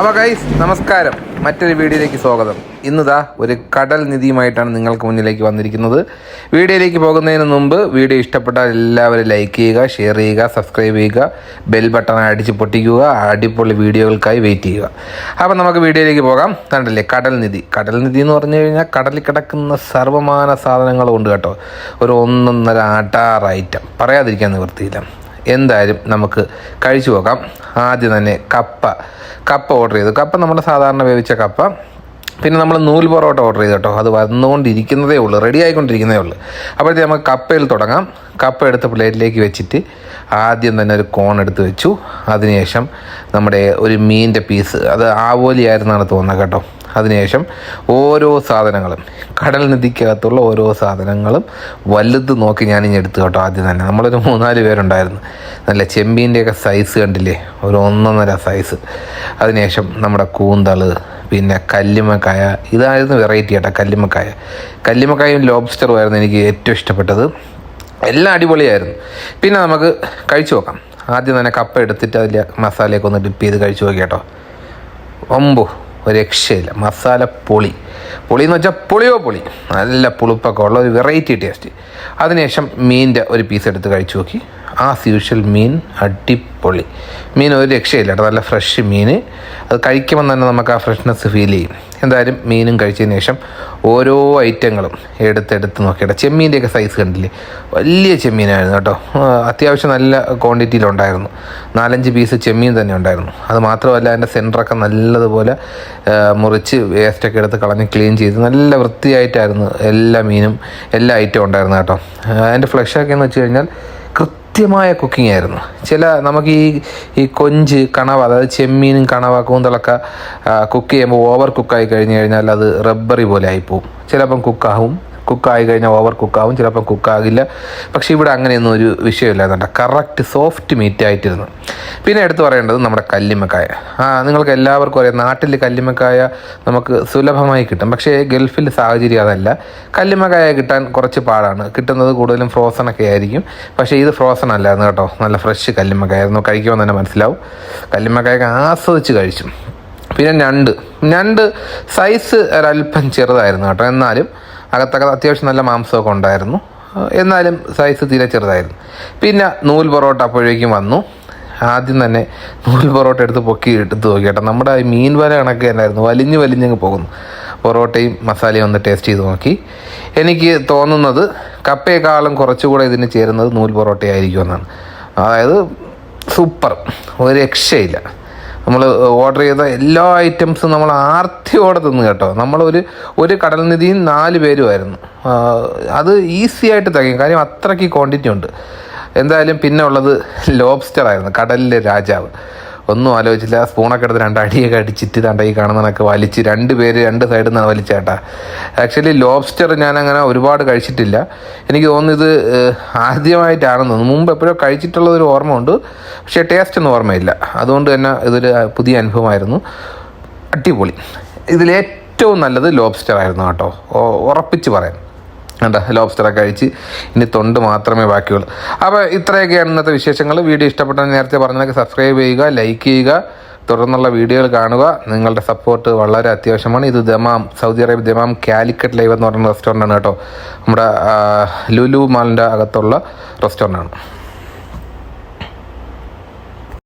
അപ്പോൾ ഗൈസ് നമസ്കാരം, മറ്റൊരു വീഡിയോയിലേക്ക് സ്വാഗതം. ഇന്നിതാ ഒരു കടൽ നിധിയുമായിട്ടാണ് നിങ്ങൾക്ക് മുന്നിലേക്ക് വന്നിരിക്കുന്നത്. വീഡിയോയിലേക്ക് പോകുന്നതിന് മുമ്പ് വീഡിയോ ഇഷ്ടപ്പെട്ടാൽ എല്ലാവരും ലൈക്ക് ചെയ്യുക, ഷെയർ ചെയ്യുക, സബ്സ്ക്രൈബ് ചെയ്യുക, ബെൽ ബട്ടൺ അടിച്ച് പൊട്ടിക്കുക. അടിപൊളി വീഡിയോകൾക്കായി വെയിറ്റ് ചെയ്യുക. അപ്പോൾ നമുക്ക് വീഡിയോയിലേക്ക് പോകാം. കണ്ടല്ലേ കടൽ നിധി. കടൽ നിധി എന്ന് പറഞ്ഞു കഴിഞ്ഞാൽ കടലിൽ കിടക്കുന്ന സർവ്വമാന സാധനങ്ങളും ഉണ്ട് കേട്ടോ. ഒരു ഒന്നൊന്നര അടാറ് ഐറ്റം, പറയാതിരിക്കാൻ നിവൃത്തിയില്ല. എന്തായാലും നമുക്ക് കഴിച്ചു പോകാം. ആദ്യം തന്നെ കപ്പ ഓർഡർ ചെയ്തു. കപ്പ നമ്മുടെ സാധാരണ വേവിച്ച കപ്പ. പിന്നെ നമ്മൾ നൂൽ പൊറോട്ട ഓർഡർ ചെയ്തു കേട്ടോ. അത് വന്നുകൊണ്ടിരിക്കുന്നതേ ഉള്ളൂ, റെഡി ആയിക്കൊണ്ടിരിക്കുന്നതേ ഉള്ളൂ. അപ്പോഴത്തേക്ക് നമുക്ക് കപ്പയിൽ തുടങ്ങാം. കപ്പ എടുത്ത് പ്ലേറ്റിലേക്ക് വെച്ചിട്ട് ആദ്യം തന്നെ ഒരു കോൺ എടുത്ത് വെച്ചു. അതിനുശേഷം നമ്മുടെ ഒരു മീനിൻ്റെ പീസ്, അത് ആവോലിയായിരുന്നാണ് തോന്നുന്നത് കേട്ടോ. അതിനുശേഷം ഓരോ സാധനങ്ങളും, കടൽ നിധിക്കകത്തുള്ള ഓരോ സാധനങ്ങളും വലുത് നോക്കി ഞാനിങ്ങനെ എടുത്തു കേട്ടോ. ആദ്യം തന്നെ നമ്മളൊരു 3-4 പേരുണ്ടായിരുന്നു. നല്ല ചെമ്പീൻ്റെയൊക്കെ സൈസ് കണ്ടില്ലേ, ഒരു 1.5 സൈസ്. അതിനുശേഷം നമ്മുടെ കൂന്തള്, പിന്നെ കല്ലുമ്മക്കായ. ഇതായിരുന്നു വെറൈറ്റി കേട്ടോ, കല്ലുമ്മക്കായും ലോബ്സ്റ്ററും ആയിരുന്നു എനിക്ക് ഏറ്റവും ഇഷ്ടപ്പെട്ടത്. എല്ലാം അടിപൊളിയായിരുന്നു. പിന്നെ നമുക്ക് കഴിച്ചു നോക്കാം. ആദ്യം തന്നെ കപ്പ എടുത്തിട്ട് അതിൽ മസാലയൊക്കെ ഒന്ന് ഡിപ്പ് ചെയ്ത് കഴിച്ചു നോക്കി കേട്ടോ. ഒരു രക്ഷയില്ല. മസാല പൊളിയെന്ന് വെച്ചാൽ പൊളി, നല്ല പുളിപ്പൊക്കെ ഉള്ള ഒരു വെറൈറ്റി ടേസ്റ്റ്. അതിനുശേഷം മീനിൻ്റെ ഒരു പീസ് എടുത്ത് കഴിച്ചു നോക്കി. ആസ് യൂഷ്വൽ മീൻ അടിപൊളി. മീൻ ഒരു രക്ഷയില്ല കേട്ടോ, നല്ല ഫ്രഷ് മീൻ. അത് കഴിക്കുമ്പോൾ തന്നെ നമുക്ക് ആ ഫ്രഷ്നെസ് ഫീൽ ചെയ്യും. എന്തായാലും മീനും കഴിച്ചതിന് ശേഷം ഓരോ ഐറ്റങ്ങളും എടുത്ത് നോക്കിയിട്ട്, ചെമ്മീൻ്റെയൊക്കെ സൈസ് കണ്ടില്ലേ, വലിയ ചെമ്മീനായിരുന്നു കേട്ടോ. അത്യാവശ്യം നല്ല ക്വാണ്ടിറ്റിയിലുണ്ടായിരുന്നു. 4-5 പീസ് ചെമ്മീൻ തന്നെ ഉണ്ടായിരുന്നു. അത് മാത്രമല്ല അതിൻ്റെ സെൻറ്ററൊക്കെ നല്ലതുപോലെ മുറിച്ച് വേസ്റ്റൊക്കെ എടുത്ത് കളഞ്ഞ് ക്ലീൻ ചെയ്ത് നല്ല വൃത്തിയായിട്ടായിരുന്നു എല്ലാ മീനും, എല്ലാ ഐറ്റവും ഉണ്ടായിരുന്നു കേട്ടോ. അതിൻ്റെ ഫ്ലഷൊക്കെ എന്ന് വെച്ച് കഴിഞ്ഞാൽ കൃത്യമായ കുക്കിംഗ് ആയിരുന്നു. നമുക്ക് ഈ കൊഞ്ച്, കണവ, അതായത് ചെമ്മീനും കണവ, കൂന്തളൊക്കെ കുക്ക് ചെയ്യുമ്പോൾ ഓവർ കുക്കായി കഴിഞ്ഞ് കഴിഞ്ഞാൽ അത് റബ്ബറി പോലെ ആയിപ്പോവും. ചിലപ്പം കുക്കായി കഴിഞ്ഞാൽ ഓവർ കുക്കാവും, ചിലപ്പം കുക്കാകില്ല. പക്ഷേ ഇവിടെ അങ്ങനെയൊന്നും ഒരു വിഷയമില്ലാതെ കറക്റ്റ് സോഫ്റ്റ് മീറ്റ് ആയിട്ടിരുന്നു. പിന്നെ എടുത്തു പറയേണ്ടത് നമ്മുടെ കല്ലുമ്മക്കായ. നിങ്ങൾക്ക് എല്ലാവർക്കും അറിയാം, നാട്ടിൽ കല്ലുമ്മക്കായ നമുക്ക് സുലഭമായി കിട്ടും. പക്ഷേ ഗൾഫിൽ സാഹചര്യം അതല്ല. കല്ലുമ്മക്കായ കിട്ടാൻ കുറച്ച് പാടാണ്. കിട്ടുന്നത് കൂടുതലും ഫ്രോസണൊക്കെ ആയിരിക്കും. പക്ഷേ ഇത് ഫ്രോസൺ അല്ലായിരുന്നു കേട്ടോ, നല്ല ഫ്രഷ് കല്ലുമ്മക്കായായിരുന്നു. കഴിക്കുമ്പോൾ തന്നെ മനസ്സിലാവും. കല്ലുമ്മക്കായൊക്കെ ആസ്വദിച്ച് കഴിച്ചു. പിന്നെ ഞണ്ട് സൈസ് ഒരല്പം ചെറുതായിരുന്നു കേട്ടോ. എന്നാലും അകത്തൊക്കെ അത്യാവശ്യം നല്ല മാംസമൊക്കെ ഉണ്ടായിരുന്നു. എന്നാലും സൈസ് തീരെ ചെറുതായിരുന്നു. പിന്നെ നൂൽ പൊറോട്ട അപ്പോഴേക്കും വന്നു. ആദ്യം തന്നെ നൂൽ പൊറോട്ട എടുത്ത് നോക്കി കേട്ടോ. നമ്മുടെ മീൻ വല കണക്ക് തന്നെയായിരുന്നു, വലിഞ്ഞങ്ങ് പോകുന്നു. പൊറോട്ടയും മസാലയും ഒന്ന് ടേസ്റ്റ് ചെയ്ത് നോക്കി. എനിക്ക് തോന്നുന്നത് കപ്പയെക്കാളും കുറച്ചുകൂടെ ഇതിന് ചേരുന്നത് നൂൽ പൊറോട്ടയായിരിക്കുമെന്നാണ്. അതായത് സൂപ്പർ, ഒരു രക്ഷയില്ല. നമ്മൾ ഓർഡർ ചെയ്ത എല്ലാ ഐറ്റംസും നമ്മൾ ആർത്തിയോടെ തിന്നു കേട്ടോ. ഒരു കടൽ നിധിയും 4 പേരുമായിരുന്നു. അത് ഈസി ആയിട്ട് തികയും, കാര്യം അത്രയ്ക്ക് ക്വാണ്ടിറ്റി ഉണ്ട്. എന്തായാലും പിന്നെ ഉള്ളത് ലോബ്സ്റ്റർ ആയിരുന്നു, കടലിലെ രാജാവ്. ഒന്നും ആലോചിച്ചില്ല. സ്പൂണൊക്കെ എടുത്ത് 2 അടിയൊക്കെ അടിച്ചിട്ട് ഈ കാണുന്നതൊക്കെ വലിച്ച് 2 പേര് 2 സൈഡിൽ നിന്നാണ് വലിച്ചേട്ടാ. ആക്ച്വലി ലോബ്സ്റ്റർ ഞാനങ്ങനെ ഒരുപാട് കഴിച്ചിട്ടില്ല. എനിക്ക് തോന്നുന്നു ഇത് ആദ്യമായിട്ടാണെന്ന് തോന്നുന്നു. മുമ്പ് എപ്പോഴോ കഴിച്ചിട്ടുള്ളതൊരു ഓർമ്മ ഉണ്ട്, പക്ഷേ ടേസ്റ്റ് ഒന്നും ഓർമ്മയില്ല. അതുകൊണ്ട് തന്നെ ഇതൊരു പുതിയ അനുഭവമായിരുന്നു. അടിപൊളി. ഇതിലേറ്റവും നല്ലത് ലോബ്സ്റ്റർ ആയിരുന്നു കേട്ടോ, ഉറപ്പിച്ച് പറയാം. ലോബ്സ്റ്ററൊക്കെ കഴിച്ച് ഇനി തൊണ്ട് മാത്രമേ ബാക്കിയുള്ളൂ. അപ്പോൾ ഇത്രയൊക്കെയാണ് ഇന്നത്തെ വിശേഷങ്ങൾ. വീഡിയോ ഇഷ്ടപ്പെട്ടെന്ന് നേരത്തെ പറഞ്ഞതൊക്കെ സബ്സ്ക്രൈബ് ചെയ്യുക, ലൈക്ക് ചെയ്യുക, തുടർന്നുള്ള വീഡിയോകൾ കാണുക. നിങ്ങളുടെ സപ്പോർട്ട് വളരെ അത്യാവശ്യമാണ്. ഇത് Saudi Arabia Dammam Calicut live എന്ന് പറയുന്ന റെസ്റ്റോറൻ്റാണ് കേട്ടോ. നമ്മുടെ ലുലു മാളിൻ്റെ അകത്തുള്ള റെസ്റ്റോറൻ്റാണ്.